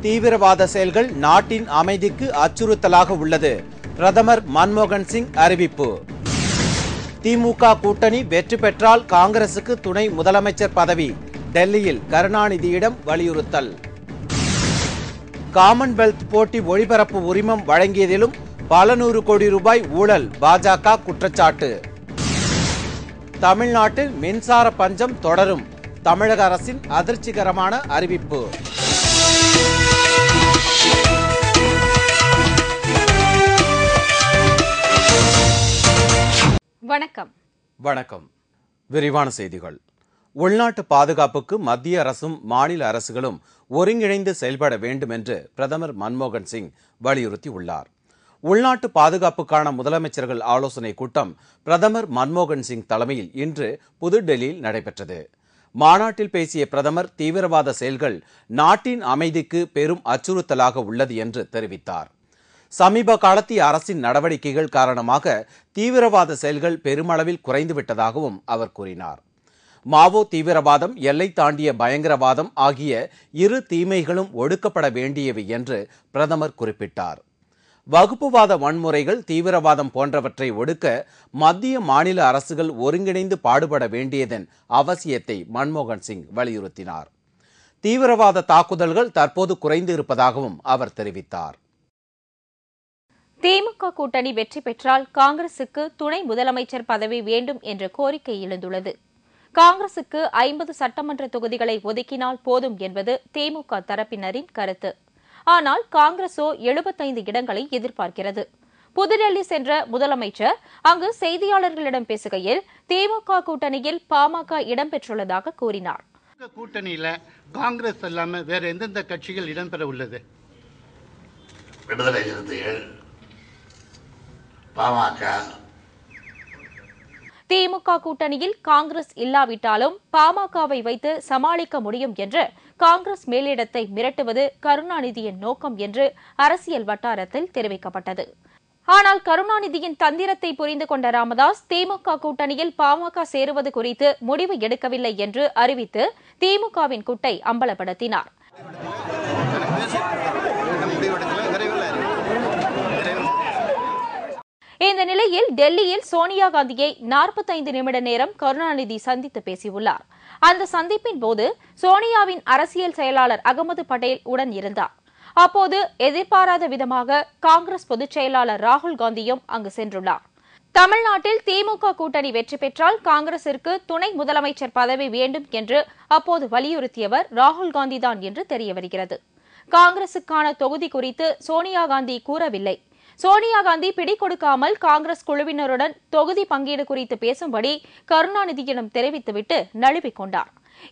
தீவிரவாத செயல்கள் நாட்டின் அமைதிக்கு அச்சுறுத்தலாக உள்ளது. பிரதமர் மன்மோகன் சிங் அறிவிப்பு. திமுக கூட்டணி வெற்றி பெற்றால் காங்கிரசுக்கு துணை முதலமைச்சர் பதவி. டெல்லியில் கருணாநிதியிடம் வலியுறுத்தல். காமன்வெல்த் போட்டி ஒளிபரப்பு உரிமம் வழங்கியதிலும் பல நூறு கோடி ரூபாய் ஊழல், பாஜக குற்றச்சாட்டு. தமிழ்நாட்டில் மின்சார பஞ்சம் தொடரும். தமிழக அரசின் அதிர்ச்சிகரமான அறிவிப்பு. வணக்கம். விரிவான செய்திகள். உள்நாட்டு பாதுகாப்புக்கு மத்திய அரசும் மாநில அரசுகளும் ஒருங்கிணைந்து செயல்பட வேண்டும் என்று பிரதமர் மன்மோகன் சிங் வலியுறுத்தியுள்ளார். உள்நாட்டு பாதுகாப்புக்கான முதலமைச்சர்கள் ஆலோசனை கூட்டம் பிரதமர் மன்மோகன் சிங் தலைமையில் இன்று புதுடெல்லியில் நடைபெற்றது. மாநாட்டில் பேசிய பிரதமர் தீவிரவாத செயல்கள் நாட்டின் அமைதிக்கு பெரும் அச்சுறுத்தலாக உள்ளது என்று தெரிவித்தார். சமீப காலத்திய அரசின் நடவடிக்கைகள் காரணமாக தீவிரவாத செயல்கள் பெருமளவில் குறைந்துவிட்டதாகவும் அவர் கூறினார். மாவோ தீவிரவாதம், எல்லை தாண்டிய பயங்கரவாதம் ஆகிய இரு தீமைகளும் ஒடுக்கப்பட வேண்டியவை என்று பிரதமர் குறிப்பிட்டார். வகுப்புவாத வன்முறைகள், தீவிரவாதம் போன்றவற்றை ஒடுக்க மத்திய மாநில அரசுகள் ஒருங்கிணைந்து பாடுபட வேண்டியதன் அவசியத்தை மன்மோகன் சிங் வலியுறுத்தினார். தீவிரவாத தாக்குதல்கள் தற்போது குறைந்து இருப்பதாகவும் அவர் தெரிவித்தார். திமுக கூட்டணி வெற்றி பெற்றால் காங்கிரசுக்கு துணை முதலமைச்சர் பதவி வேண்டும் என்ற கோரிக்கை எழுந்துள்ளது. காங்கிரசுக்கு 50 சட்டமன்ற தொகுதிகளை ஒதுக்கினால் போதும் என்பது திமுக தரப்பினரின் கருத்து. ஆனால் காங்கிரசோ 75 இடங்களை எதிர்பார்க்கிறது. புதுடெல்லி சென்ற முதலமைச்சர் அங்கு செய்தியாளர்களிடம் பேசுகையில் திமுக கூட்டணியில் பாமக இடம்பெற்றுள்ளதாக கூறினார். கூட்டணியில காங்கிரஸ் இல்லாம வேற எந்தெந்த கட்சிகள் இடம்பெற உள்ளது? விடுதலை சிறுத்தைகள், பாமக. திமுக கூட்டணியில் காங்கிரஸ் இல்லாவிட்டாலும் பாமகவை வைத்து சமாளிக்க முடியும் என்று காங்கிரஸ் மேலிடத்தை மிரட்டுவது கருணாநிதியின் நோக்கம் என்று அரசியல் வட்டாரத்தில் தெரிவிக்கப்பட்டது. ஆனால் கருணாநிதியின் தந்திரத்தை புரிந்து கொண்ட ராமதாஸ் திமுக கூட்டணியில் பாமக சேருவது குறித்து முடிவு எடுக்கவில்லை என்று அறிவித்து திமுகவின் குட்டை அம்பலப்படுத்தினார். இந்த நிலையில் டெல்லியில் சோனியா காந்தியை 45 நிமிட நேரம் கருணாநிதி சந்தித்து பேசியுள்ளார். அந்த சந்திப்பின் போது சோனியாவின் அரசியல் செயலாளர் அகமது பட்டேல் உடன் இருந்தார். அப்போது எதிர்பாராத விதமாக காங்கிரஸ் பொதுச் செயலாளர் ராகுல் காந்தியும் அங்கு சென்றுள்ளார். தமிழ்நாட்டில் திமுக கூட்டணி வெற்றி பெற்றால் காங்கிரசிற்கு துணை முதலமைச்சர் பதவி வேண்டும் என்று அப்போது வலியுறுத்தியவர் ராகுல் காந்திதான் என்று தெரியவருகிறது. காங்கிரசுக்கான தொகுதி குறித்து சோனியா காந்தி கூறவில்லை. சோனியா காந்தி பிடிகொடுக்காமல் காங்கிரஸ் குழுவினருடன் தொகுதி பங்கீடு குறித்து பேசும்படி கருணாநிதியிடம் தெரிவித்துவிட்டு நழுவிக் கொண்டார்.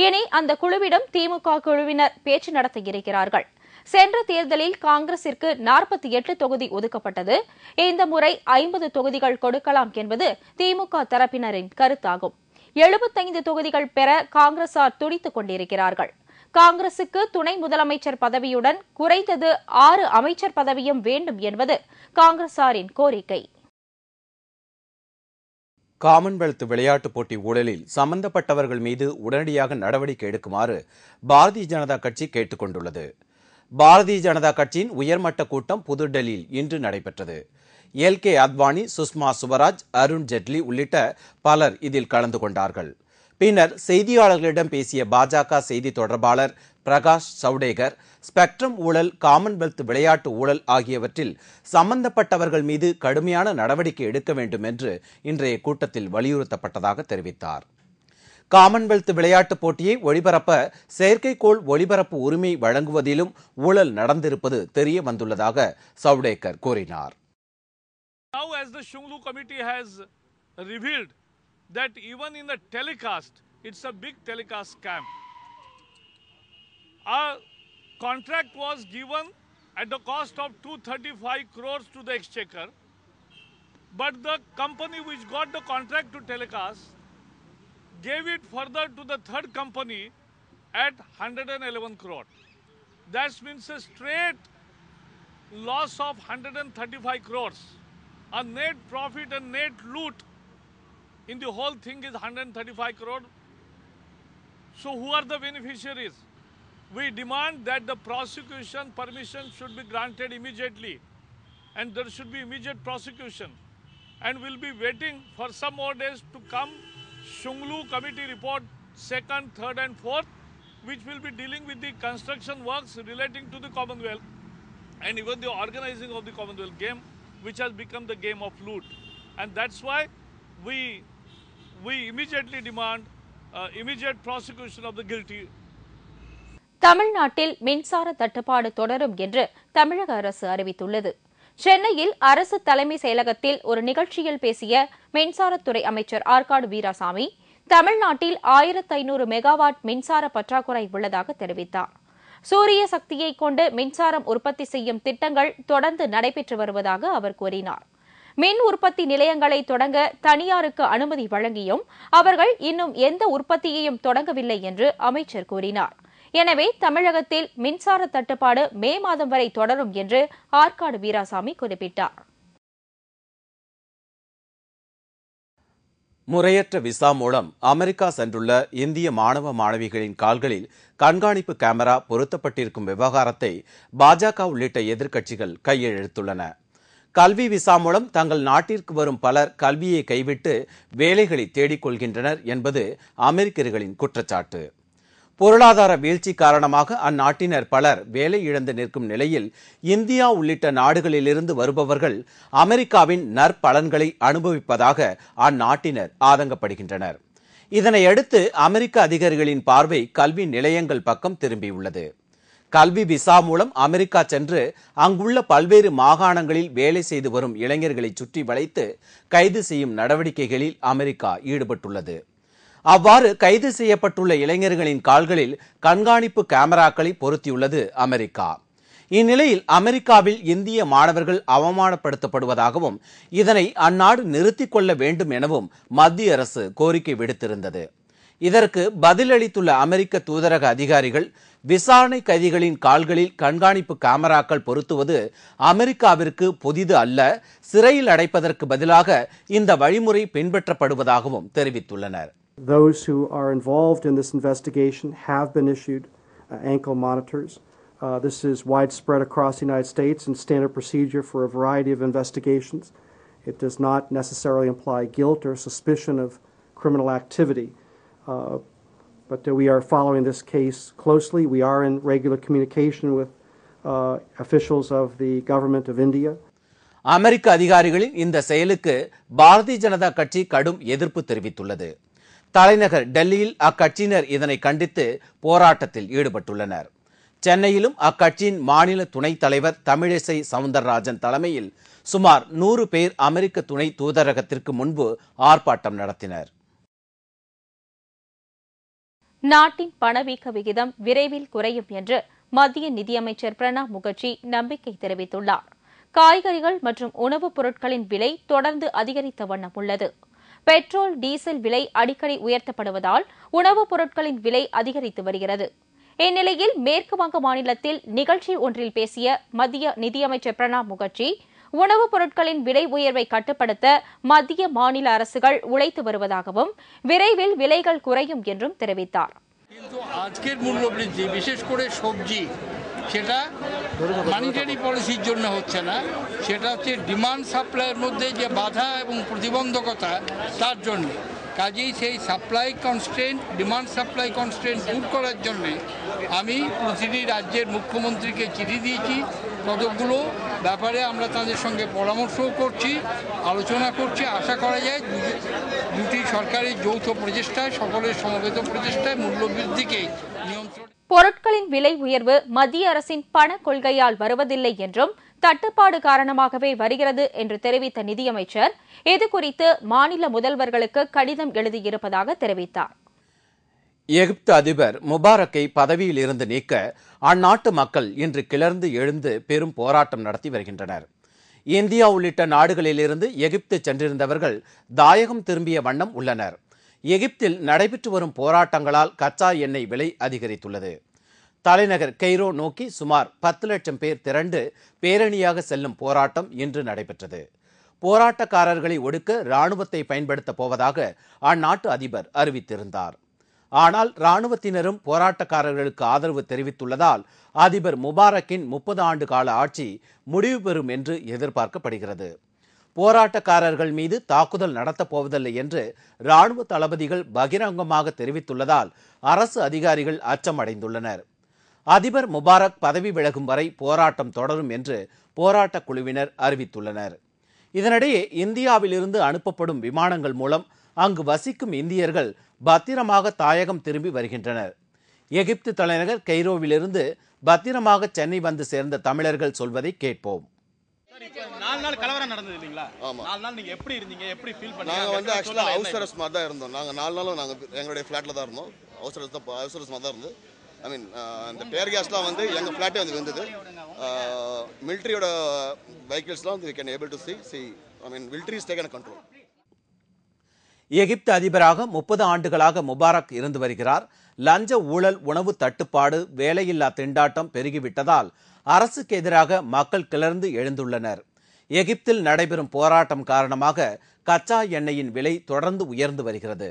இனி அந்த குழுவிடம் திமுக குழுவினர் பேச்சு நடத்த இருக்கிறார்கள். சென்ற தேர்தலில் காங்கிரசிற்கு 48 தொகுதி ஒதுக்கப்பட்டது. இந்த முறை 50 தொகுதிகள் கொடுக்கலாம் என்பது திமுக தரப்பினரின் கருத்தாகும். 75 தொகுதிகள் பெற காங்கிரசார் துடித்துக் கொண்டிருக்கிறார்கள். காங்கிரசுக்கு துணை முதலமைச்சர் பதவியுடன் குறைந்தது 6 அமைச்சர் பதவியும் வேண்டும் என்பது காங்கிரசாரின் கோரிக்கை. காமன்வெல்த் விளையாட்டுப் போட்டி ஊழலில் சம்பந்தப்பட்டவர்கள் மீது உடனடியாக நடவடிக்கை எடுக்குமாறு பாரதிய ஜனதா கட்சி கேட்டுக் கொண்டுள்ளது. பாரதிய ஜனதா கட்சியின் உயர்மட்ட கூட்டம் புதுடெல்லியில் இன்று நடைபெற்றது. எல்.கே. அத்வானி, சுஷ்மா சுவராஜ், அருண் ஜெட்லி உள்ளிட்ட பலர் இதில் கலந்து கொண்டார்கள். பின்னர் செய்தியாளர்களிடம் பேசிய பாஜக செய்தி தொடர்பாளர் பிரகாஷ் ஜவ்டேகர், ஸ்பெக்ட்ரம் ஊழல், காமன்வெல்த் விளையாட்டு ஊழல் ஆகியவற்றில் சம்பந்தப்பட்டவர்கள் மீது கடுமையான நடவடிக்கை எடுக்க வேண்டும் என்று இன்றைய கூட்டத்தில் வலியுறுத்தப்பட்டதாக தெரிவித்தார். காமன்வெல்த் விளையாட்டுப் போட்டியை ஒளிபரப்ப செயற்கைக்கோள் ஒளிபரப்பு உரிமை வழங்குவதிலும் ஊழல் நடந்திருப்பது தெரிய வந்துள்ளதாக ஜவ்டேகர் கூறினார். That even in the telecast, it's a big telecast scam. Our contract was given at the cost of 235 crores to the exchequer, but the company which got the contract to telecast gave it further to the third company at 111 crore. That means a straight loss of 135 crores. A net profit and net loot in the whole thing is 135 crore. So who are the beneficiaries? we demand that the prosecution permission should be granted immediately and there should be immediate prosecution. And we'll be waiting for some more days to come Shunglu committee report 2nd, 3rd and 4th, which will be dealing with the construction works relating to the Commonwealth and even the organizing of the Commonwealth game, which has become the game of loot. And that's why we immediately demand immediate prosecution of the guilty. தமிழ்நாட்டில் மின்சார தட்டுப்பாடு தொடரும் என்று தமிழக அரசு அறிவித்துள்ளது. சென்னையில் அரசு தலைமை செயலகத்தில் ஒரு நிகழ்ச்சியில் பேசிய மின்சாரத்துறை அமைச்சர் ஆற்காடு வீராசாமி, தமிழ்நாட்டில் 1500 மெகாவாட் மின்சார பற்றாக்குறை உள்ளதாக தெரிவித்தார். சூரிய சக்தியை கொண்டு மின்சாரம் உற்பத்தி செய்யும் திட்டங்கள் தொடர்ந்து நடைபெற்று வருவதாக அவர் கூறினார். மின் உற்பத்தி நிலையங்களை தொடங்க தனியாருக்கு அனுமதி வழங்கியும் அவர்கள் இன்னும் எந்த உற்பத்தியையும் தொடங்கவில்லை என்று அமைச்சர் கூறினார். எனவே தமிழகத்தில் மின்சார தட்டுப்பாடு மே மாதம் வரை தொடரும் என்று ஆற்காடு வீராசாமி குறிப்பிட்டார். முறையற்ற விசா மூலம் அமெரிக்கா சென்றுள்ள இந்திய மாணவ மாணவிகளின் கால்களில் கண்காணிப்பு கேமரா பொருத்தப்பட்டிருக்கும் விவகாரத்தை பாஜக உள்ளிட்ட எதிர்க்கட்சிகள் கையெழுத்துள்ளன. கல்வி விசா மூலம் தங்கள் நாட்டிற்கு வரும் பலர் கல்வியை கைவிட்டு வேலைகளை தேடிக் கொள்கின்றனர் என்பது அமெரிக்கர்களின் குற்றச்சாட்டு. பொருளாதார வீழ்ச்சி காரணமாக அந்நாட்டினர் பலர் வேலை இழந்து நிற்கும் நிலையில் இந்தியா உள்ளிட்ட நாடுகளிலிருந்து வருபவர்கள் அமெரிக்காவின் நற்பலன்களை அனுபவிப்பதாக அந்நாட்டினர் ஆதங்கப்படுகின்றனர். இதனையடுத்து அமெரிக்க அதிகாரிகளின் பார்வை கல்வி நிலையங்கள் பக்கம் திரும்பியுள்ளது. கல்வி விசா மூலம் அமெரிக்கா சென்று அங்குள்ள பல்வேறு மாகாணங்களில் வேலை செய்து வரும் இளைஞர்களை சுற்றி வளைத்து கைது செய்யும் நடவடிக்கைகளில் அமெரிக்கா ஈடுபட்டுள்ளது. அவ்வாறு கைது செய்யப்பட்டுள்ள இளைஞர்களின் கால்களில் கண்காணிப்பு கேமராக்களை பொருத்தியுள்ளது அமெரிக்கா. இந்நிலையில் அமெரிக்காவில் இந்திய மாணவர்கள் அவமானப்படுத்தப்படுவதாகவும் இதனை அந்நாடு நிறுத்திக் கொள்ள வேண்டும் எனவும் மத்திய அரசு கோரிக்கை விடுத்திருந்தது. இதற்கு பதிலளித்துள்ள அமெரிக்க தூதரக அதிகாரிகள், விசாரணை கைதிகளின் கால்களில் கண்காணிப்பு கேமராக்கள் பொருத்துவது அமெரிக்காவிற்கு புதிது அல்ல, சிறையில் அடைப்பதற்கு பதிலாக இந்த வழிமுறை பின்பற்றப்படுவதாகவும் தெரிவித்துள்ளனர். Those who are involved in this investigation have been issued ankle monitors. This is widespread across the United States and standard procedure for a variety of investigations. It does not necessarily imply guilt or suspicion of criminal activity. But we are following this case closely. We are in regular communication with officials of the government of India. அமெரிக்க அதிகாரிகளின் இந்த செயலுக்கு பாரதிய ஜனதா கட்சி கடும் எதிர்ப்பு தெரிவித்துள்ளது. தலைநகர் டெல்லியில் அக்கட்சியினர் இதனை கண்டித்து போராட்டத்தில் ஈடுபட்டுள்ளனர். சென்னையிலும் அக்கட்சியின் மாநில துணைத் தலைவர் தமிழிசை சவுந்தரராஜன் தலைமையில் சுமார் 100 பேர் அமெரிக்க துணை தூதரகத்திற்கு முன்பு ஆர்ப்பாட்டம் நடத்தினர். நாட்டின் பணவீக்க விகிதம் விரைவில் குறையும் என்று மத்திய நிதியமைச்சர் பிரணாப் முகர்ஜி நம்பிக்கை தெரிவித்துள்ளார். காய்கறிகள் மற்றும் உணவுப் பொருட்களின் விலை தொடர்ந்து அதிகரித்த வண்ணம் உள்ளது. பெட்ரோல், டீசல் விலை அடிக்கடி உயர்த்தப்படுவதால் உணவுப் பொருட்களின் விலை அதிகரித்து வருகிறது. இந்நிலையில் மேற்கு வங்க மாநிலத்தில் நிகழ்ச்சி ஒன்றில் பேசிய மத்திய நிதியமைச்சர் பிரணாப் முகர்ஜி, உணவுப் பொருட்களின் விலை உயர்வை கட்டுப்படுத்த மத்திய மாநில அரசுகள் உழைத்து வருவதாகவும் விரைவில் விலைகள் குறையும் என்றும் தெரிவித்தார். সেটা মানিটারি পলিসির জন্য হচ্ছে না, সেটা হচ্ছে ডিমান্ড সাপ্লাইয়ের মধ্যে যে বাধা এবং প্রতিবন্ধকতা তার জন্য। কাজেই সেই supply constraint, demand supply constraint দূর করার জন্য আমি প্রতিটি রাজ্যের মুখ্যমন্ত্রীকে চিঠি দিয়েছি। কতগুলো ব্যাপারে আমরা তাদের সঙ্গে পরামর্শও করছি, আলোচনা করছি। আশা করা যায় দুটি সরকারের যৌথ প্রচেষ্টায়, সকলের সমবেত প্রচেষ্টায় মূল্যবৃদ্ধিকে নিয়ন্ত্রণ. பொருட்களின் விலை உயர்வு மத்திய அரசின் பண கொள்கையால் வருவதில்லை என்றும் தட்டுப்பாடு காரணமாகவே வருகிறது என்று தெரிவித்த நிதியமைச்சர் இதுகுறித்து மாநில முதல்வர்களுக்கு கடிதம் எழுதியிருப்பதாக தெரிவித்தார். எகிப்து அதிபர் முபாரக்கை பதவியில் இருந்து நீக்க அந்நாட்டு மக்கள் இன்று கிளர்ந்து எழுந்து பெரும் போராட்டம் நடத்தி வருகின்றனர். இந்தியா உள்ளிட்ட நாடுகளிலிருந்து எகிப்து சென்றிருந்தவர்கள் தாயகம் திரும்பிய வண்ணம் உள்ளனர். எகிப்தில் நடைபெற்று வரும் போராட்டங்களால் கச்சா எண்ணெய் விலை அதிகரித்துள்ளது. தலைநகர் கெய்ரோ நோக்கி சுமார் 10 லட்சம் பேர் திரண்டு பேரணியாக செல்லும் போராட்டம் இன்று நடைபெற்றது. போராட்டக்காரர்களை ஒடுக்க ராணுவத்தை பயன்படுத்தப் போவதாக அந்நாட்டு அதிபர் அறிவித்திருந்தார். ஆனால் இராணுவத்தினரும் போராட்டக்காரர்களுக்கு ஆதரவு தெரிவித்துள்ளதால் அதிபர் முபாரக்கின் 30 ஆண்டு கால ஆட்சி முடிவு பெறும் என்று எதிர்பார்க்கப்படுகிறது. போராட்டக்காரர்கள் மீது தாக்குதல் நடத்தப் போவதில்லை என்று இராணுவ தளபதிகள் பகிரங்கமாக தெரிவித்துள்ளதால் அரசு அதிகாரிகள் அச்சமடைந்துள்ளனர். அதிபர் முபாரக் பதவி விலகும் வரை போராட்டம் தொடரும் என்று போராட்ட குழுவினர் அறிவித்துள்ளனர். இதனிடையே இந்தியாவிலிருந்து அனுப்பப்படும் விமானங்கள் மூலம் அங்கு வசிக்கும் இந்தியர்கள் பத்திரமாக தாயகம் திரும்பி வருகின்றனர். எகிப்து தலைநகர் கெய்ரோவிலிருந்து பத்திரமாக சென்னை வந்து சேர்ந்த தமிழர்கள் சொல்வதை கேட்போம். 4 நாள் கலவரம் நடந்தது இல்லீங்களா? 4 நாள் நீங்க எப்படி இருந்தீங்க? எப்படி ஃபீல் பண்ணீங்க? நாங்க வந்து ஆக்சுவலா ஹவுஸ் அரெஸ்ட் மாதிரி தான் இருந்தோம். நாங்க 4 நாளும் நாங்க எங்களுடைய ஃபிளாட்ல தான் இருந்தோம். ஹவுஸ் அரெஸ்ட் மாதிரி தான் இருந்தது. ஐ மீன் இந்த டேர் கேஸ்லாம் வந்து எங்க ஃபிளாட்டே வந்து வந்தது. மிலிட்டரியோட வெஹிக்கிள்ஸ்லாம் வந்து we can able to see I mean military is taken control. எகிப்து அதிபராக 30 ஆண்டுகளாக முபாரக் இருந்து வருகிறார். லஞ்ச ஊழல், உணவு தட்டுப்பாடு, வேலையில்லா திண்டாட்டம் பெருகிவிட்டதால் அரசுக்கு எதிராக மக்கள் கிளர்ந்து எழுந்துள்ளனர். எகிப்தில் நடைபெறும் போராட்டம் காரணமாக கச்சா எண்ணெயின் விலை தொடர்ந்து உயர்ந்து வருகிறது.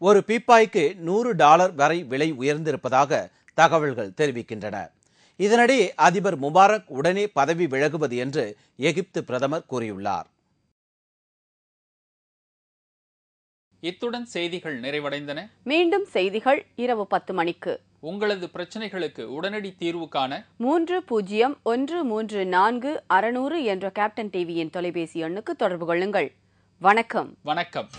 ஒரு பீப்பாய்க்கு $100 வரை விலை உயர்ந்திருப்பதாக தகவல்கள் தெரிவிக்கின்றன. இதனிடையே அதிபர் முபாரக் உடனே பதவி விலகுவது என்று எகிப்து பிரதமர் கூறியுள்ளார். இத்துடன் செய்திகள் நிறைவடைந்தன. மீண்டும் செய்திகள் இரவு 10 மணிக்கு. உங்களது பிரச்சனைகளுக்கு உடனடி தீர்வு காண 30134600 என்ற கேப்டன் டிவியின் தொலைபேசி எண்ணுக்கு தொடர்பு கொள்ளுங்கள். வணக்கம். வணக்கம்.